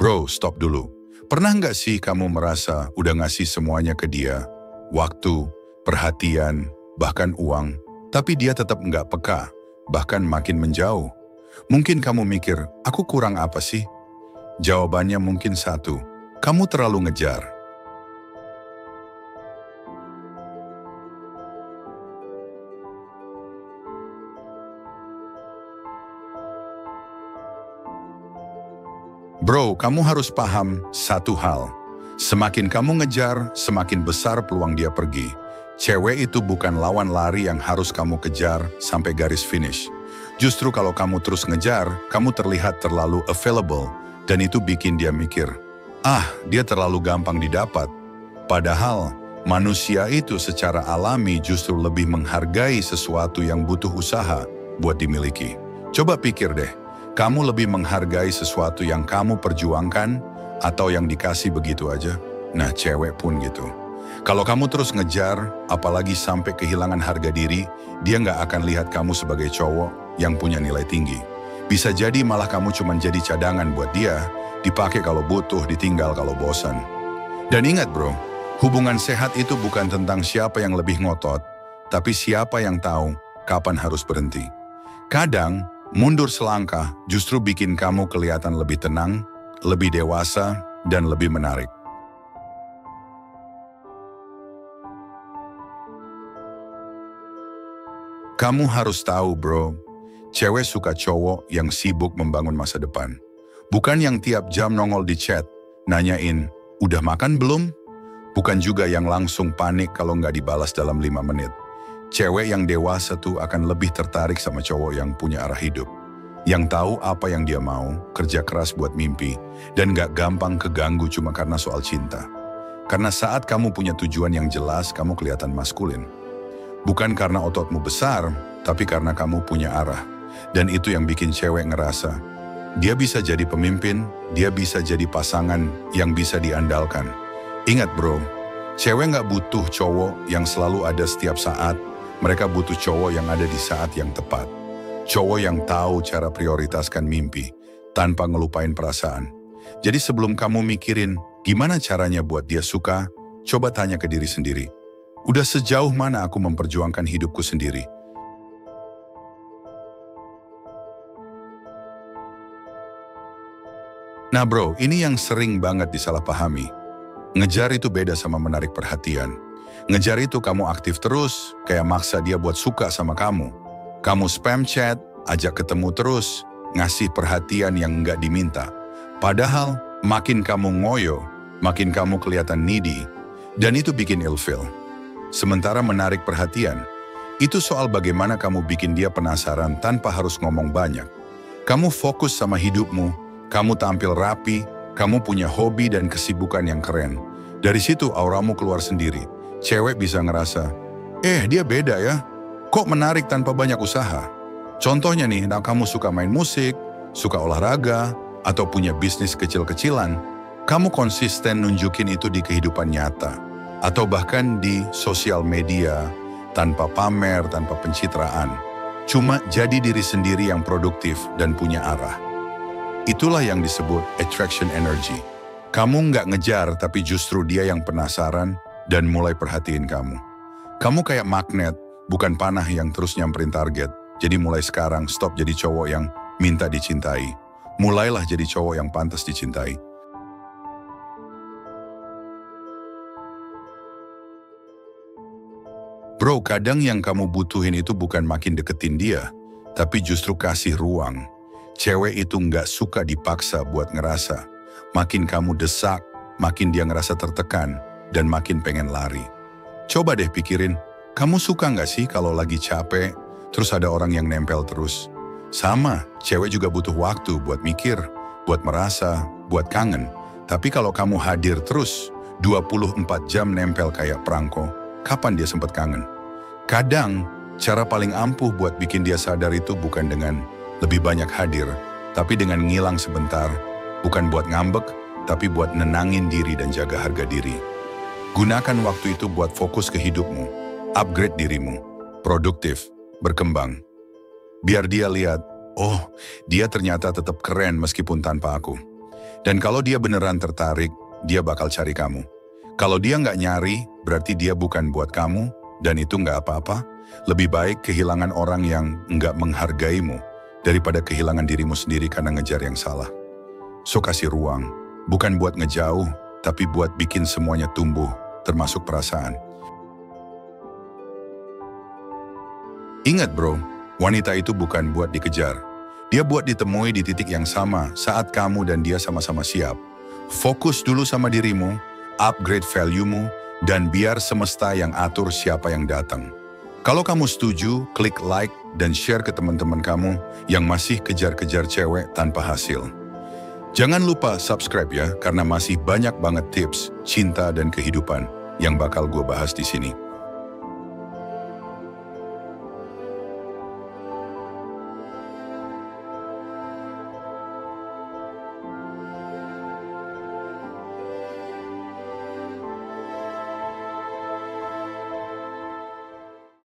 Bro, stop dulu. Pernah nggak sih kamu merasa udah ngasih semuanya ke dia? Waktu, perhatian, bahkan uang. Tapi dia tetap nggak peka, bahkan makin menjauh. Mungkin kamu mikir, aku kurang apa sih? Jawabannya mungkin satu, kamu terlalu ngejar. Bro, kamu harus paham satu hal. Semakin kamu ngejar, semakin besar peluang dia pergi. Cewek itu bukan lawan lari yang harus kamu kejar sampai garis finish. Justru kalau kamu terus ngejar, kamu terlihat terlalu available. Dan itu bikin dia mikir, dia terlalu gampang didapat. Padahal, manusia itu secara alami justru lebih menghargai sesuatu yang butuh usaha buat dimiliki. Coba pikir deh. Kamu lebih menghargai sesuatu yang kamu perjuangkan atau yang dikasih begitu aja? Nah, cewek pun gitu. Kalau kamu terus ngejar, apalagi sampai kehilangan harga diri, dia nggak akan lihat kamu sebagai cowok yang punya nilai tinggi. Bisa jadi malah kamu cuma jadi cadangan buat dia, dipakai kalau butuh, ditinggal kalau bosan. Dan ingat bro, hubungan sehat itu bukan tentang siapa yang lebih ngotot, tapi siapa yang tahu kapan harus berhenti. Kadang, mundur selangkah justru bikin kamu kelihatan lebih tenang, lebih dewasa, dan lebih menarik. Kamu harus tahu bro, cewek suka cowok yang sibuk membangun masa depan. Bukan yang tiap jam nongol di chat, nanyain, udah makan belum? Bukan juga yang langsung panik kalau nggak dibalas dalam 5 menit. Cewek yang dewasa tuh akan lebih tertarik sama cowok yang punya arah hidup. Yang tahu apa yang dia mau, kerja keras buat mimpi, dan gak gampang keganggu cuma karena soal cinta. Karena saat kamu punya tujuan yang jelas, kamu kelihatan maskulin. Bukan karena ototmu besar, tapi karena kamu punya arah. Dan itu yang bikin cewek ngerasa, dia bisa jadi pemimpin, dia bisa jadi pasangan yang bisa diandalkan. Ingat bro, cewek gak butuh cowok yang selalu ada setiap saat, mereka butuh cowok yang ada di saat yang tepat. Cowok yang tahu cara prioritaskan mimpi, tanpa ngelupain perasaan. Jadi sebelum kamu mikirin gimana caranya buat dia suka, coba tanya ke diri sendiri. Udah sejauh mana aku memperjuangkan hidupku sendiri? Nah bro, ini yang sering banget disalahpahami. Ngejar itu beda sama menarik perhatian. Ngejar itu kamu aktif terus, kayak maksa dia buat suka sama kamu. Kamu spam chat, ajak ketemu terus, ngasih perhatian yang nggak diminta. Padahal makin kamu ngoyo, makin kamu kelihatan needy, dan itu bikin ilfeel. Sementara menarik perhatian, itu soal bagaimana kamu bikin dia penasaran tanpa harus ngomong banyak. Kamu fokus sama hidupmu, kamu tampil rapi, kamu punya hobi dan kesibukan yang keren. Dari situ auramu keluar sendiri. Cewek bisa ngerasa, dia beda ya. Kok menarik tanpa banyak usaha? Contohnya nih, kamu suka main musik, suka olahraga, atau punya bisnis kecil-kecilan, kamu konsisten nunjukin itu di kehidupan nyata, atau bahkan di sosial media, tanpa pamer, tanpa pencitraan. Cuma jadi diri sendiri yang produktif dan punya arah. Itulah yang disebut attraction energy. Kamu nggak ngejar, tapi justru dia yang penasaran dan mulai perhatiin kamu. Kamu kayak magnet, bukan panah yang terus nyamperin target. Jadi mulai sekarang stop jadi cowok yang minta dicintai. Mulailah jadi cowok yang pantas dicintai. Bro, kadang yang kamu butuhin itu bukan makin deketin dia, tapi justru kasih ruang. Cewek itu nggak suka dipaksa buat ngerasa. Makin kamu desak, makin dia ngerasa tertekan, dan makin pengen lari. Coba deh pikirin, kamu suka nggak sih kalau lagi capek, terus ada orang yang nempel terus? Sama, cewek juga butuh waktu buat mikir, buat merasa, buat kangen. Tapi kalau kamu hadir terus, 24 jam nempel kayak perangko, kapan dia sempat kangen? Kadang, cara paling ampuh buat bikin dia sadar itu bukan dengan lebih banyak hadir, tapi dengan ngilang sebentar, bukan buat ngambek, tapi buat nenangin diri dan jaga harga diri. Gunakan waktu itu buat fokus ke hidupmu, upgrade dirimu, produktif, berkembang. Biar dia lihat, dia ternyata tetap keren meskipun tanpa aku. Dan kalau dia beneran tertarik, dia bakal cari kamu. Kalau dia nggak nyari, berarti dia bukan buat kamu, dan itu nggak apa-apa. Lebih baik kehilangan orang yang nggak menghargaimu, daripada kehilangan dirimu sendiri karena ngejar yang salah. So kasih ruang, bukan buat ngejauh, tapi buat bikin semuanya tumbuh, termasuk perasaan. Ingat bro, wanita itu bukan buat dikejar. Dia buat ditemui di titik yang sama saat kamu dan dia sama-sama siap. Fokus dulu sama dirimu, upgrade value-mu, dan biar semesta yang atur siapa yang datang. Kalau kamu setuju, klik like dan share ke teman-teman kamu yang masih kejar-kejar cewek tanpa hasil. Jangan lupa subscribe ya, karena masih banyak banget tips, cinta, dan kehidupan yang bakal gue bahas di sini.